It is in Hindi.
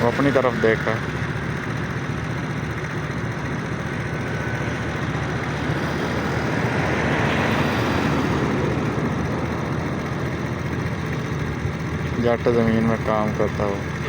वो अपनी तरफ देख रहा है। जट ज़मीन में काम करता हो।